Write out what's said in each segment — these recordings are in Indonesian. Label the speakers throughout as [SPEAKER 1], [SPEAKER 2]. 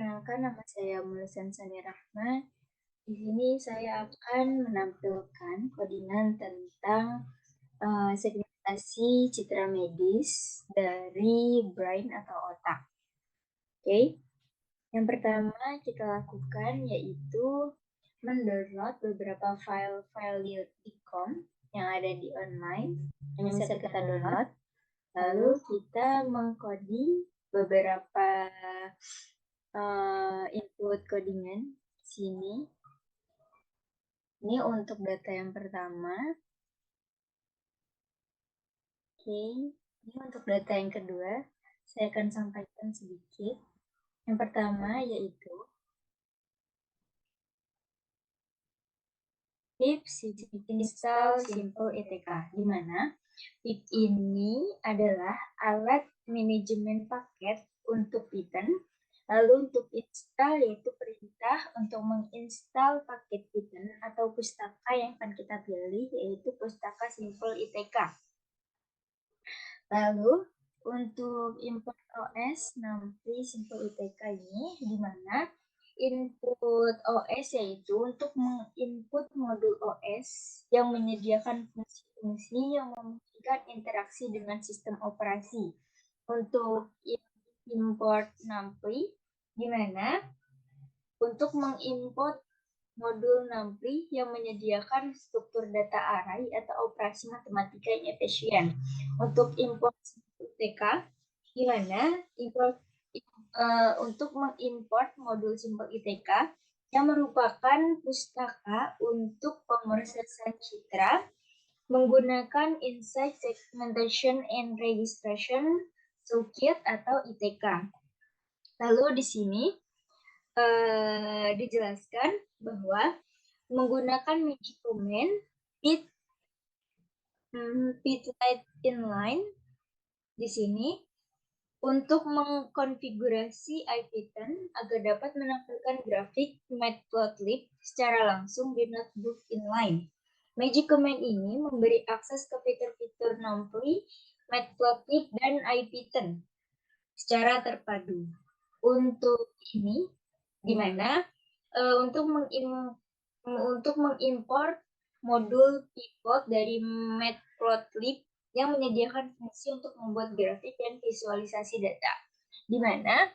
[SPEAKER 1] Perkenalkan, nama saya Mulusan Sani Rahma. Di sini saya akan menampilkan codingan tentang segmentasi citra medis dari brain atau otak. Oke, yang pertama kita lakukan yaitu mendownload beberapa file-file Dicom yang ada di online yang bisa kita download. Lalu kita mengcoding beberapa input codingan sini. Ini untuk data yang pertama. Oke, ini untuk data yang kedua. Saya akan sampaikan sedikit. Yang pertama yaitu pip install simple ETK, di mana pip ini adalah alat manajemen paket untuk Python. Lalu untuk install yaitu perintah untuk menginstal paket Python atau pustaka yang akan kita pilih yaitu pustaka simple ITK. Lalu untuk import OS nanti simple ITK ini di mana input OS yaitu untuk menginput modul OS yang menyediakan fungsi-fungsi yang memungkinkan interaksi dengan sistem operasi. Untuk import NumPy di mana untuk mengimport modul NumPy yang menyediakan struktur data array atau operasi matematika yang efisien. Untuk import ITK di mana untuk mengimport modul simple ITK yang merupakan pustaka untuk pemrosesan citra menggunakan Insight Segmentation and Registration Toolkit atau ITK. Lalu di sini dijelaskan bahwa menggunakan magic command python inline di sini untuk mengkonfigurasi IPython agar dapat menampilkan grafik matplotlib secara langsung di notebook inline. Magic command ini memberi akses ke fitur-fitur NumPy, matplotlib, dan IPython secara terpadu. Untuk ini, di mana untuk mengimport modul pivot dari matplotlib yang menyediakan fungsi untuk membuat grafik dan visualisasi data, di mana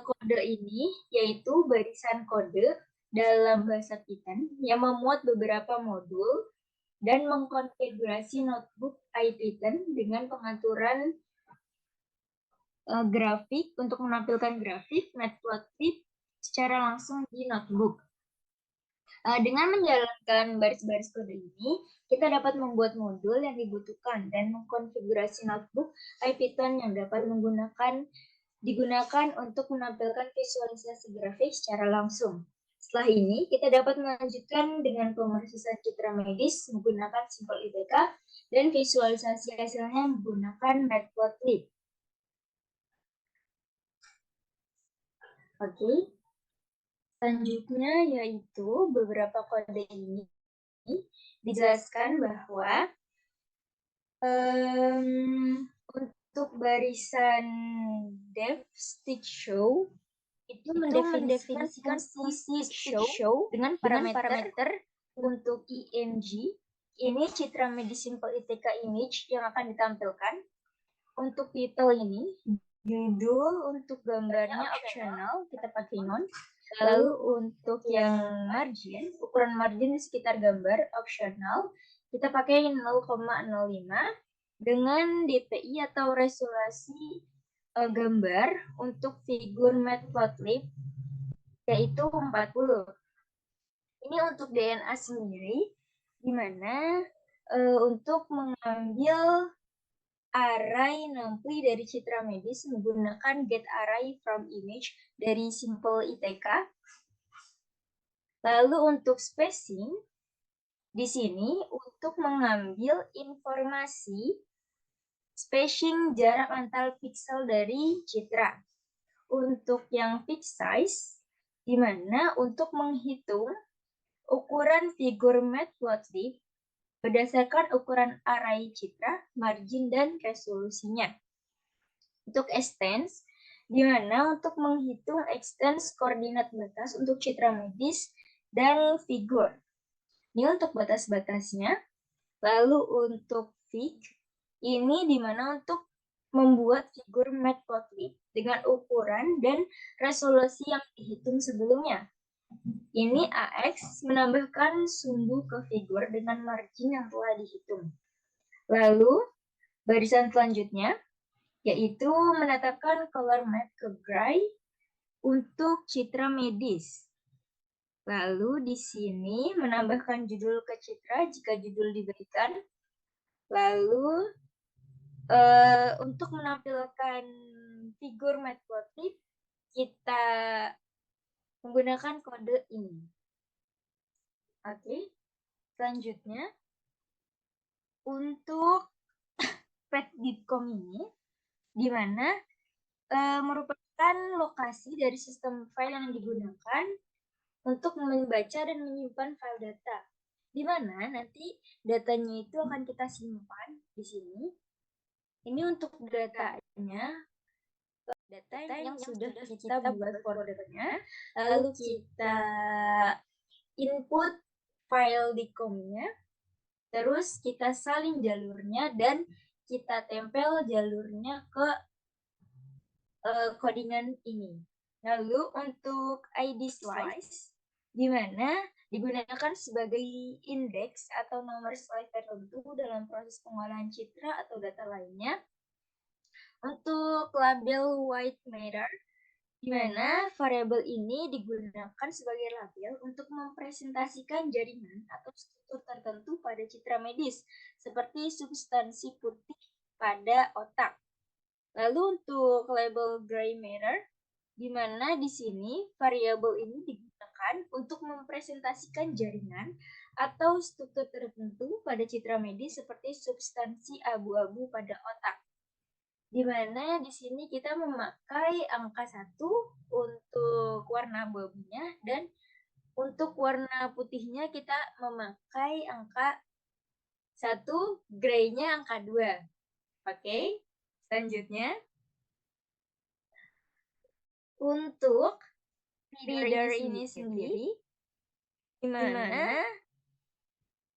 [SPEAKER 1] kode ini yaitu barisan kode dalam bahasa Python yang memuat beberapa modul dan mengkonfigurasi notebook IPython dengan pengaturan grafik untuk menampilkan grafik matplotlib secara langsung di notebook. Dengan menjalankan baris-baris kode ini, kita dapat membuat modul yang dibutuhkan dan mengkonfigurasi notebook IPython yang dapat digunakan untuk menampilkan visualisasi grafik secara langsung. Setelah ini, kita dapat melanjutkan dengan pemrosesan citra medis menggunakan simple ITK dan visualisasi hasilnya menggunakan matplotlib. Oke. Selanjutnya yaitu beberapa kode ini dijelaskan bahwa untuk barisan def stick show itu mendefinisikan fungsi stick show dengan parameter untuk img. Ini citra medis simple ITK image yang akan ditampilkan. Untuk title ini, judul untuk gambarnya optional, kita pakai none. Lalu untuk yang margin, ukuran margin di sekitar gambar optional, kita pakai 0,05 dengan DPI atau resolusi gambar untuk figur matplotlib yaitu 40. Ini untuk DNA sendiri, di mana untuk mengambil array NumPy dari citra medis menggunakan getArray from image dari simple ITK. Lalu untuk spacing, di sini untuk mengambil informasi spacing jarak antar pixel dari citra. Untuk yang fixed size, di mana untuk menghitung ukuran figur matplotlib berdasarkan ukuran array citra, margin, dan resolusinya. Untuk extends, di mana untuk menghitung extends koordinat batas untuk citra medis dan figur. Ini untuk batas-batasnya. Lalu untuk fig, ini di mana untuk membuat figur matplotlib dengan ukuran dan resolusi yang dihitung sebelumnya. Ini AX menambahkan sumbu ke figur dengan margin yang telah dihitung. Lalu, barisan selanjutnya, yaitu menetapkan color map ke gray untuk citra medis. Lalu di sini menambahkan judul ke citra jika judul diberikan. Lalu untuk menampilkan figur matplotlib, kita menggunakan kode ini. Oke, selanjutnya untuk pet.com ini, di mana merupakan lokasi dari sistem file yang digunakan untuk membaca dan menyimpan file data, di mana nanti datanya itu akan kita simpan di sini. Ini untuk datanya, data yang sudah kita buat foldernya, lalu kita input file di com-nya, terus kita salin jalurnya dan kita tempel jalurnya ke codingan ini. Lalu untuk ID slice, di mana digunakan sebagai indeks atau nomor slice tertentu dalam proses pengolahan citra atau data lainnya. Untuk label white matter, di mana variabel ini digunakan sebagai label untuk mempresentasikan jaringan atau struktur tertentu pada citra medis, seperti substansi putih pada otak. Lalu untuk label gray matter, di mana di sini variabel ini digunakan untuk mempresentasikan jaringan atau struktur tertentu pada citra medis seperti substansi abu-abu pada otak. Di mana di sini kita memakai angka 1 untuk warna abu-abunya dan untuk warna putihnya kita memakai angka 1, grey-nya angka 2. Oke, selanjutnya untuk reader ini sendiri, di mana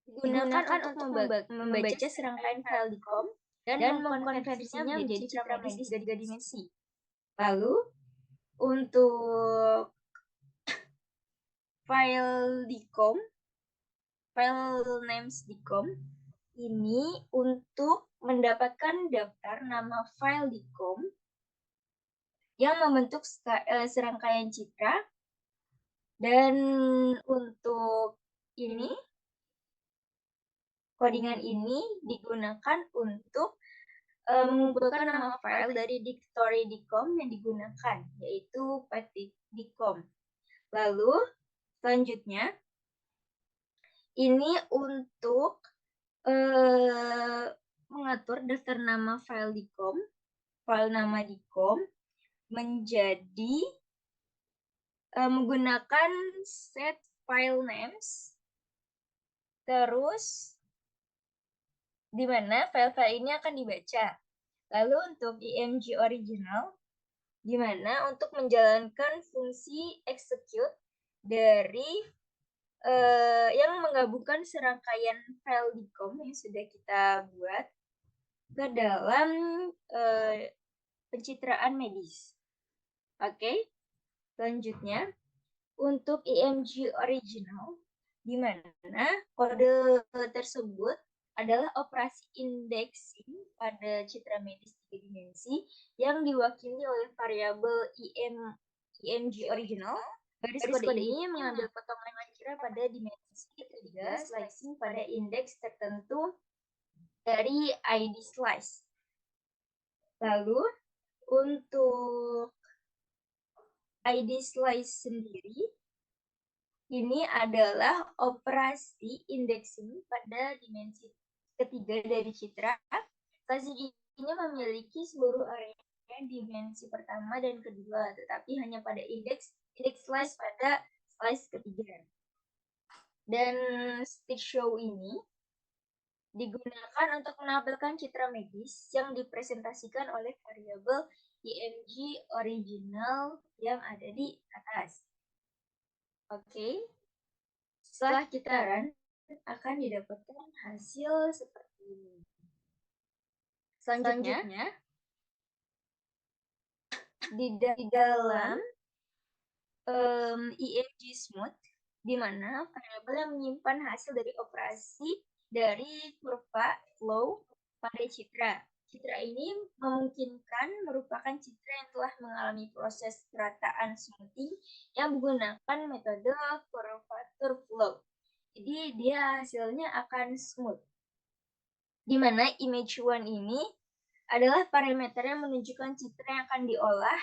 [SPEAKER 1] digunakan untuk membaca serangkaian file di COM dan mengkonversinya menjadi citra medis 3 dimensi. Lalu, untuk file di COM, file names di COM, ini untuk mendapatkan daftar nama file di COM yang membentuk serangkaian citra. Dan untuk ini, codingan ini digunakan untuk mengumpulkan nama file dari dictionary di com yang digunakan, yaitu pet.com. Lalu, selanjutnya, ini untuk mengatur daftar nama file di com, file nama di com, menjadi menggunakan set file names, terus di mana file-file ini akan dibaca. Lalu untuk img original, di mana untuk menjalankan fungsi execute dari yang menggabungkan serangkaian file di com yang sudah kita buat ke dalam pencitraan medis. Oke, selanjutnya untuk img original, di mana kode tersebut adalah operasi indexing pada citra medis 3 dimensi yang diwakili oleh variabel img original. Garis kode ini mengambil potongan citra pada dimensi ketiga, slicing pada indeks tertentu dari ID slice. Lalu untuk ID slice sendiri, ini adalah operasi indexing pada dimensi ketiga dari citra. Slicing ini memiliki seluruh area dimensi pertama dan kedua, tetapi hanya pada indeks slice pada slice ketiga. Dan stick show ini digunakan untuk menampilkan citra medis yang dipresentasikan oleh variabel IMG original yang ada di atas. Oke, setelah kita run, akan didapatkan hasil seperti ini. Selanjutnya, di dalam IMG Smooth, di mana variabel yang menyimpan hasil dari operasi dari kurva flow pada citra. Citra ini memungkinkan merupakan citra yang telah mengalami proses perataan smoothing yang menggunakan metode curvature flow. Jadi dia hasilnya akan smooth. Di mana image one ini adalah parameter yang menunjukkan citra yang akan diolah.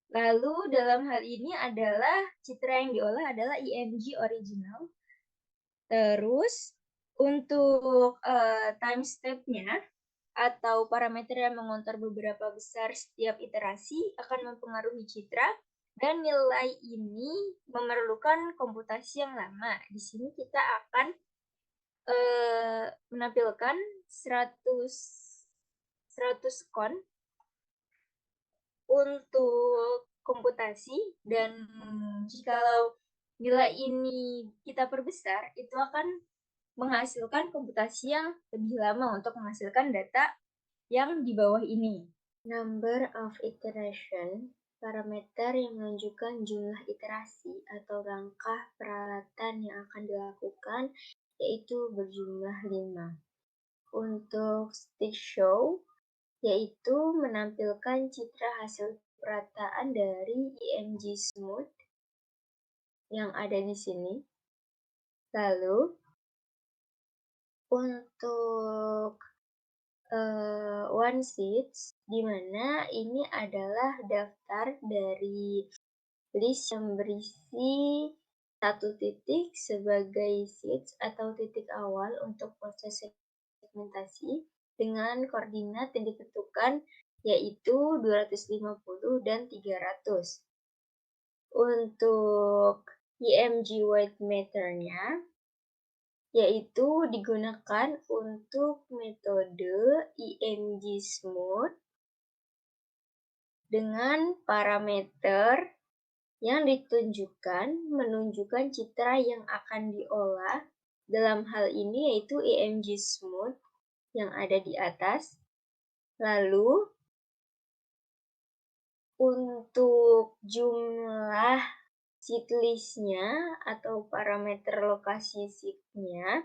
[SPEAKER 1] Lalu dalam hal ini adalah citra yang diolah adalah IMG original. Terus untuk time step-nya atau parameter yang mengontor beberapa besar setiap iterasi akan mempengaruhi citra dan nilai ini memerlukan komputasi yang lama. Di sini kita akan menampilkan 100 kon untuk komputasi, dan jikalau nilai ini kita perbesar, itu akan menghasilkan komputasi yang lebih lama untuk menghasilkan data yang di bawah ini. Number of iteration, parameter yang menunjukkan jumlah iterasi atau langkah peralatan yang akan dilakukan, yaitu berjumlah 5. Untuk stick show, yaitu menampilkan citra hasil perataan dari IMG Smooth yang ada di sini. Lalu, untuk one sheets, di mana ini adalah daftar dari list yang berisi satu titik sebagai sheets atau titik awal untuk proses segmentasi dengan koordinat yang ditentukan yaitu 250 dan 300. Untuk IMG white matter-nya yaitu digunakan untuk metode IMG smooth dengan parameter yang ditunjukkan menunjukkan citra yang akan diolah. Dalam hal ini yaitu IMG smooth yang ada di atas. Lalu untuk jumlah sheet list-nya atau parameter lokasi sheet-nya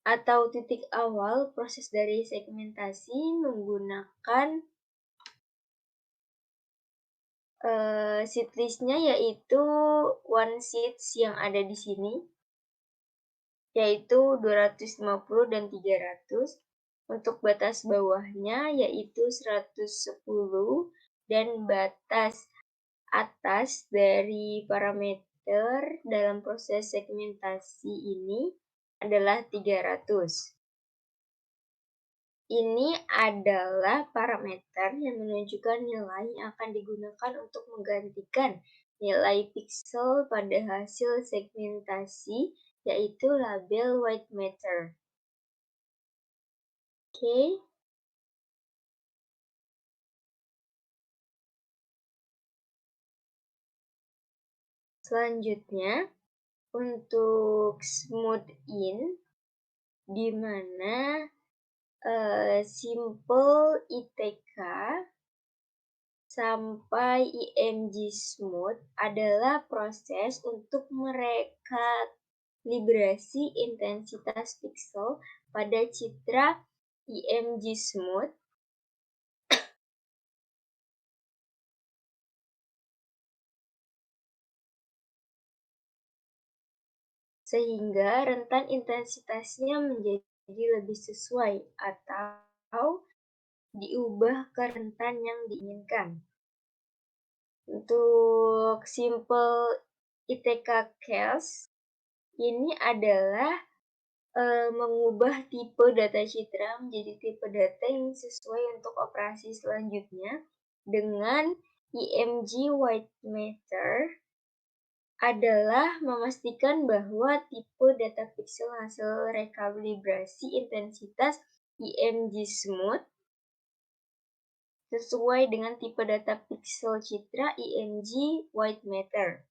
[SPEAKER 1] atau titik awal proses dari segmentasi menggunakan sheet list-nya yaitu one sheets yang ada di sini, yaitu 250 dan 300. Untuk batas bawahnya yaitu 110 dan batas atas dari parameter dalam proses segmentasi ini adalah 300. Ini adalah parameter yang menunjukkan nilai yang akan digunakan untuk menggantikan nilai pixel pada hasil segmentasi, yaitu label white matter. Oke. Selanjutnya, untuk smooth in, di mana simple ITK sampai IMG smooth adalah proses untuk merekalibrasi intensitas pixel pada citra IMG smooth sehingga rentan intensitasnya menjadi lebih sesuai atau diubah ke rentan yang diinginkan. Untuk simple ITK case, ini adalah mengubah tipe data citra menjadi tipe data yang sesuai untuk operasi selanjutnya dengan IMG white matter adalah memastikan bahwa tipe data pixel hasil rekalibrasi intensitas IMG smooth sesuai dengan tipe data pixel citra IMG white matter.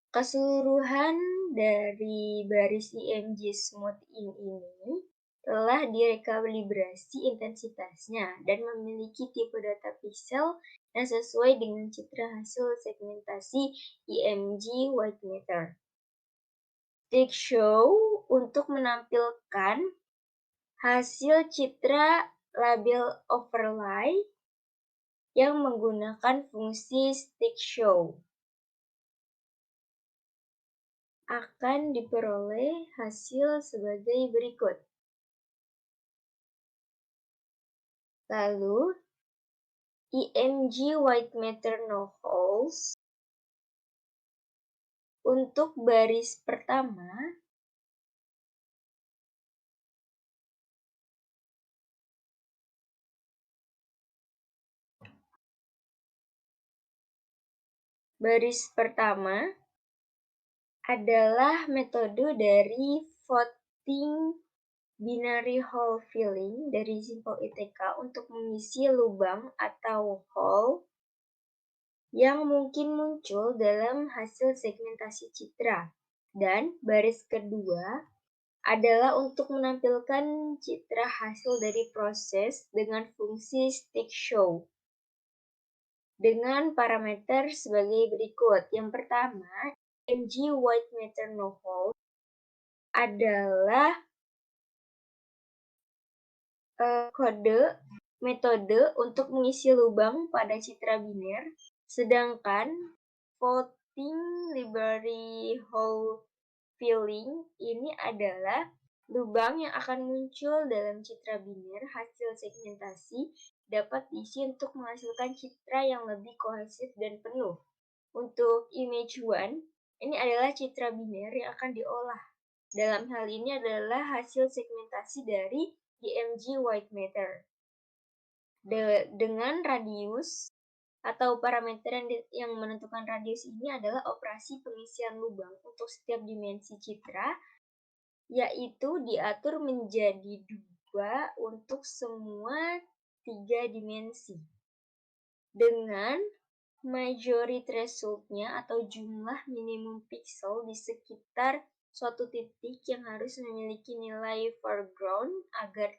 [SPEAKER 1] Keseluruhan dari baris IMG smooth ini telah direkalibrasi intensitasnya dan memiliki tipe data pixel yang sesuai dengan citra hasil segmentasi IMG white matter. Stick show untuk menampilkan hasil citra label overlay yang menggunakan fungsi stick show akan diperoleh hasil sebagai berikut. Lalu, IMG white matter no holes untuk baris pertama adalah metode dari voting binary hole filling dari Simple ITK untuk mengisi lubang atau hole yang mungkin muncul dalam hasil segmentasi citra. Dan baris kedua adalah untuk menampilkan citra hasil dari proses dengan fungsi stick show dengan parameter sebagai berikut. Yang pertama, IMG white matter no hole adalah metode untuk mengisi lubang pada citra biner, sedangkan voting binary hole filling ini adalah lubang yang akan muncul dalam citra biner hasil segmentasi dapat diisi untuk menghasilkan citra yang lebih kohesif dan penuh. Untuk image 1, ini adalah citra biner yang akan diolah. Dalam hal ini adalah hasil segmentasi dari IMG white matter. Dengan radius atau parameter yang menentukan radius ini adalah operasi pengisian lubang untuk setiap dimensi citra, yaitu diatur menjadi 2 untuk semua 3 dimensi. Dengan majority threshold-nya atau jumlah minimum pixel di sekitar suatu titik yang harus memiliki nilai foreground agar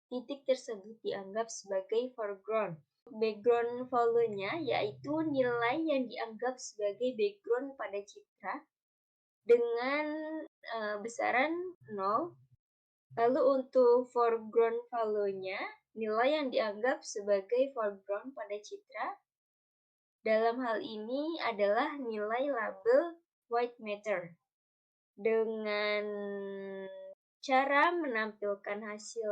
[SPEAKER 1] titik tersebut dianggap sebagai foreground. Background value-nya yaitu nilai yang dianggap sebagai background pada citra dengan besaran 0. Lalu untuk foreground value-nya, nilai yang dianggap sebagai foreground pada citra dalam hal ini adalah nilai label white matter. Dengan cara menampilkan hasil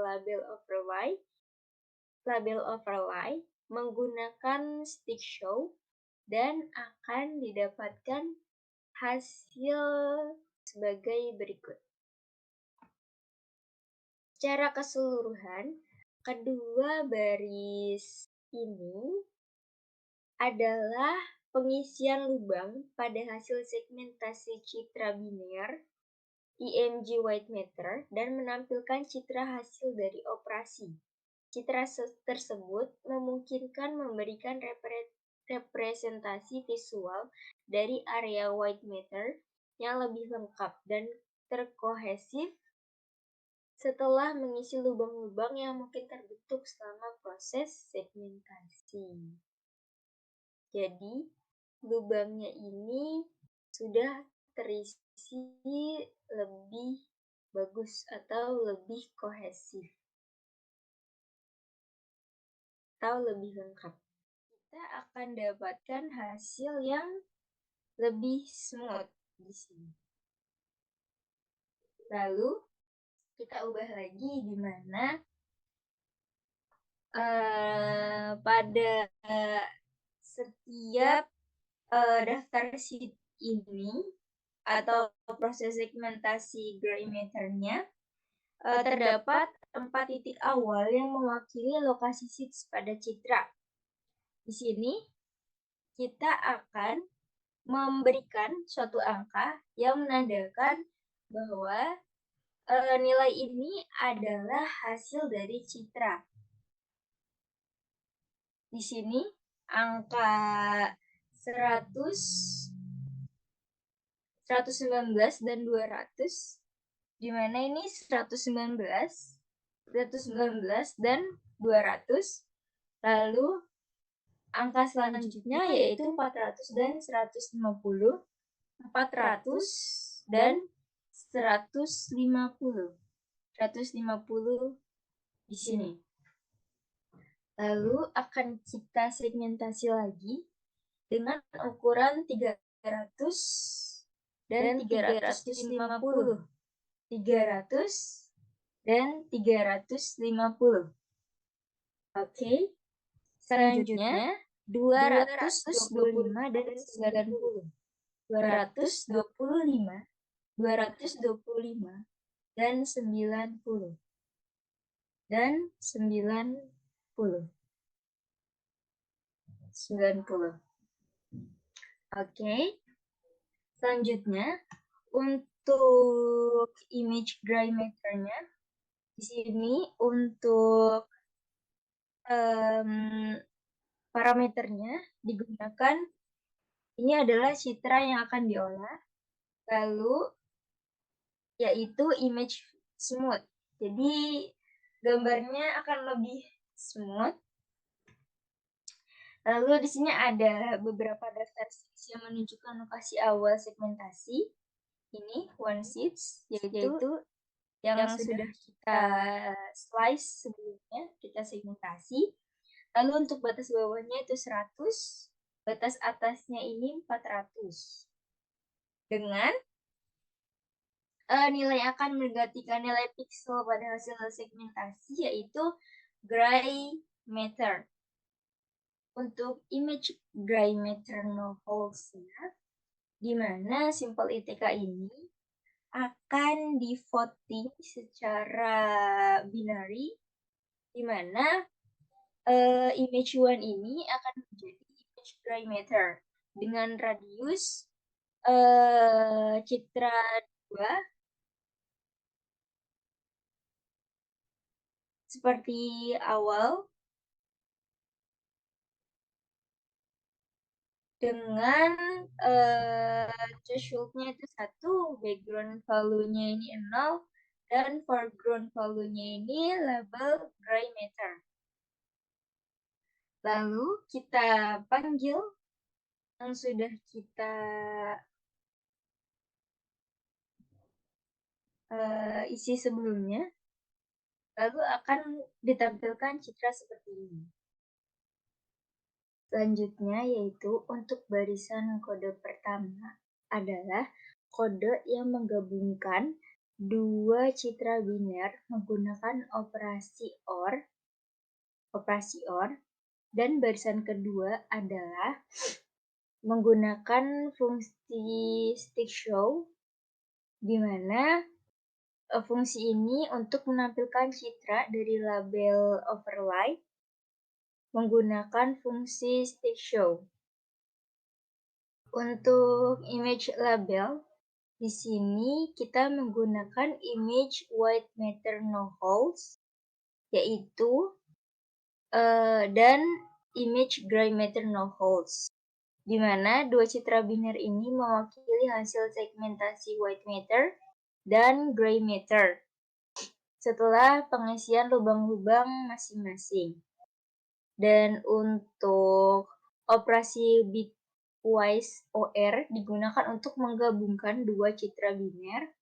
[SPEAKER 1] label overlay menggunakan stick show dan akan didapatkan hasil sebagai berikut. Secara keseluruhan, kedua baris ini adalah pengisian lubang pada hasil segmentasi citra biner IMG white matter dan menampilkan citra hasil dari operasi. Citra tersebut memungkinkan memberikan representasi visual dari area white matter yang lebih lengkap dan terkohesif setelah mengisi lubang-lubang yang mungkin terbentuk selama proses segmentasi. Jadi, lubangnya ini sudah terisi lebih bagus atau lebih kohesif atau lebih lengkap. Kita akan dapatkan hasil yang lebih smooth di sini. Lalu kita ubah lagi di mana pada setiap daftar sheet ini atau proses segmentasi gray matter-nya terdapat 4 titik awal yang mewakili lokasi sheets pada citra. Di sini kita akan memberikan suatu angka yang menandakan bahwa nilai ini adalah hasil dari citra. di sini angka 100, 119 dan 200, di mana ini 119 dan 200. Lalu angka selanjutnya yaitu 400 dan 150, 400 dan 150. 150 di sini. Lalu akan kita segmentasi lagi dengan ukuran 300 dan 350. 300 dan 350. Oke. Selanjutnya 225 dan 90. 225 dan 90. Dan 90. 90. Oke. Selanjutnya untuk image gray matter-nya di sini untuk parameternya digunakan, ini adalah citra yang akan diolah, lalu yaitu image smooth. Jadi gambarnya akan lebih smooth. Lalu di sini ada beberapa daftar sheets yang menunjukkan lokasi awal segmentasi. Ini one sheets, yaitu yang sudah kita slice sebelumnya, kita segmentasi. Lalu untuk batas bawahnya itu 100, batas atasnya ini 400. Dengan nilai akan menggantikan nilai pixel pada hasil segmentasi, yaitu gray matter. Untuk image gray matter no holes-nya, di mana Simple ITK ini akan di voting secara binary, di mana image 1 ini akan menjadi image gray matter dengan radius citra 2 seperti awal, dengan threshold-nya itu 1, background value-nya ini 0, dan foreground value-nya ini label gray matter. Lalu kita panggil yang sudah kita isi sebelumnya, lalu akan ditampilkan citra seperti ini. Selanjutnya yaitu untuk barisan kode pertama adalah kode yang menggabungkan dua citra biner menggunakan operasi OR, dan barisan kedua adalah menggunakan fungsi stick show, di mana fungsi ini untuk menampilkan citra dari label overlay menggunakan fungsi stick show. Untuk image label, di sini kita menggunakan image white matter no holes, yaitu dan image gray matter no holes, di mana dua citra biner ini mewakili hasil segmentasi white matter dan gray matter setelah pengisian lubang-lubang masing-masing. Dan untuk operasi bitwise OR digunakan untuk menggabungkan dua citra biner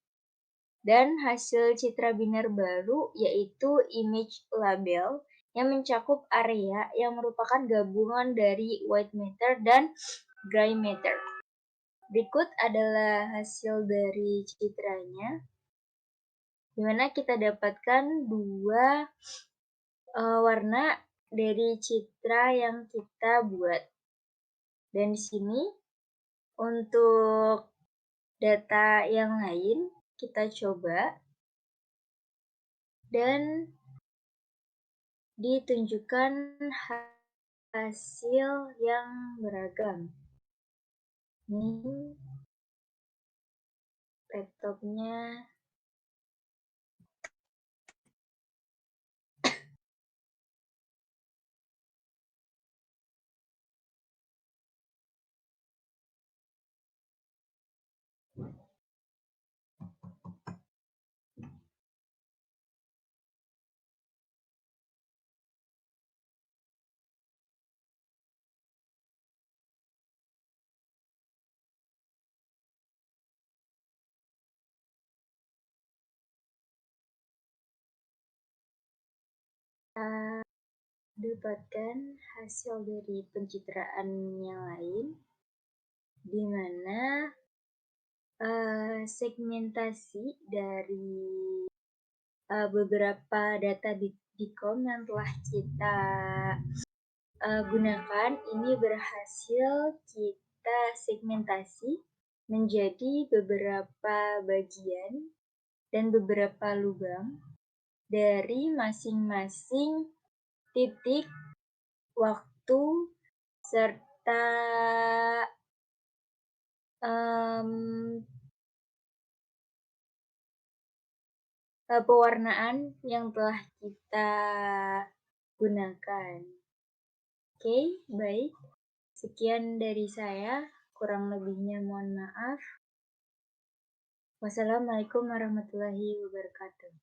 [SPEAKER 1] dan hasil citra biner baru yaitu image label yang mencakup area yang merupakan gabungan dari white matter dan gray matter. Berikut adalah hasil dari citranya, di mana kita dapatkan dua warna dari citra yang kita buat. Dan di sini untuk data yang lain kita coba dan ditunjukkan hasil yang beragam. Ini laptopnya dapatkan hasil dari pencitraan yang lain, di mana segmentasi dari beberapa data Bitkom yang telah kita gunakan ini berhasil kita segmentasi menjadi beberapa bagian dan beberapa lubang dari masing-masing titik waktu serta pewarnaan yang telah kita gunakan. Oke, baik. Sekian dari saya, kurang lebihnya mohon maaf. Wassalamualaikum warahmatullahi wabarakatuh.